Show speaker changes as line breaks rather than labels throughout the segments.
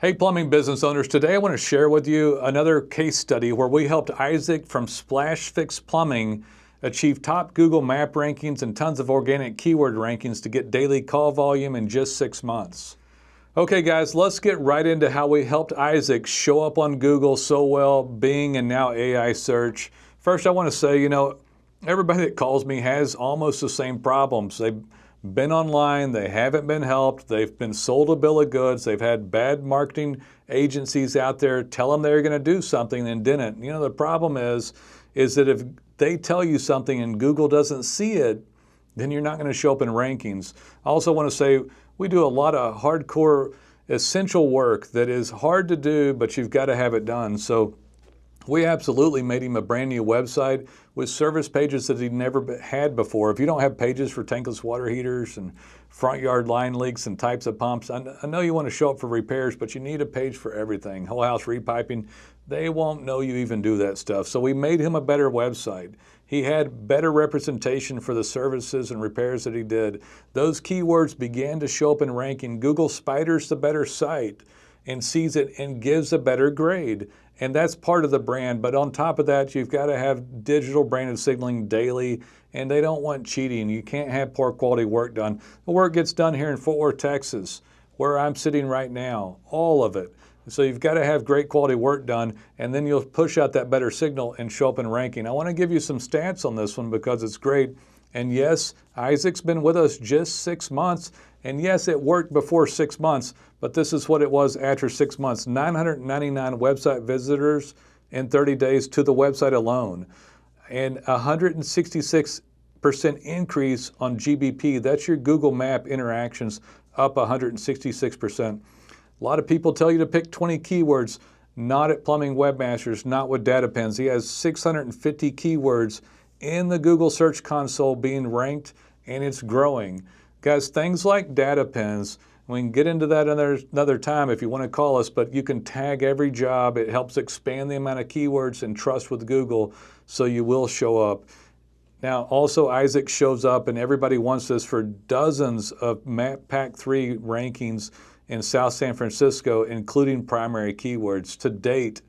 Hey plumbing business owners, today I want to share with you another case study where we helped Isaac from SplashFix Plumbing achieve top Google Map rankings and tons of organic keyword rankings to get daily call volume in just 6 months. Okay guys, let's get right into how we helped Isaac show up on Google so well, Bing and now AI search. First I want to say, everybody that calls me has almost the same problems. They've been online, they haven't been helped, they've been sold a bill of goods, they've had bad marketing agencies out there tell them they're going to do something and didn't. The problem is that if they tell you something and Google doesn't see it, then you're not going to show up in rankings. I also want to say we do a lot of hardcore essential work that is hard to do, but you've got to have it done. So we absolutely made him a brand new website with service pages that he'd never had before. If you don't have pages for tankless water heaters and front yard line leaks and types of pumps, I know you want to show up for repairs, but you need a page for everything. Whole house repiping, they won't know you even do that stuff. So we made him a better website. He had better representation for the services and repairs that he did. Those keywords began to show up in ranking. Google spiders the better site and sees it and gives a better grade. And that's part of the brand. But on top of that, you've got to have digital branded signaling daily, and they don't want cheating. You can't have poor quality work done. The work gets done here in Fort Worth, Texas, where I'm sitting right now, all of it. So you've got to have great quality work done, and then you'll push out that better signal and show up in ranking. I want to give you some stats on this one because it's great. And yes, Isaac's been with us just 6 months. And yes, it worked before 6 months, but this is what it was after 6 months. 999 website visitors in 30 days to the website alone. And 166% increase on GBP. That's your Google Map interactions, up 166%. A lot of people tell you to pick 20 keywords, not at Plumbing Webmasters, not with DataPins. He has 650 keywords in the Google Search Console being ranked, and it's growing. Guys, things like DataPins, we can get into that another time if you want to call us, but you can tag every job. It helps expand the amount of keywords and trust with Google, so you will show up. Now, also Isaac shows up, and everybody wants this, for dozens of Map Pack 3 rankings in South San Francisco, including primary keywords. To date,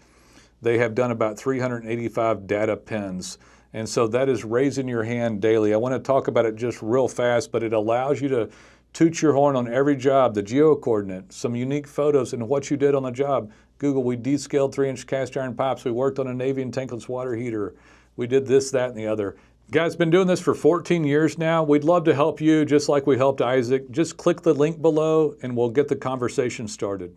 they have done about 385 data pins. And so that is raising your hand daily. I want to talk about it just real fast, but it allows you to toot your horn on every job, the geo-coordinate, some unique photos and what you did on the job. Google, we descaled 3-inch cast iron pipes. We worked on a Navy and tankless water heater. We did this, that, and the other. Guys, been doing this for 14 years now. We'd love to help you just like we helped Isaac. Just click the link below and we'll get the conversation started.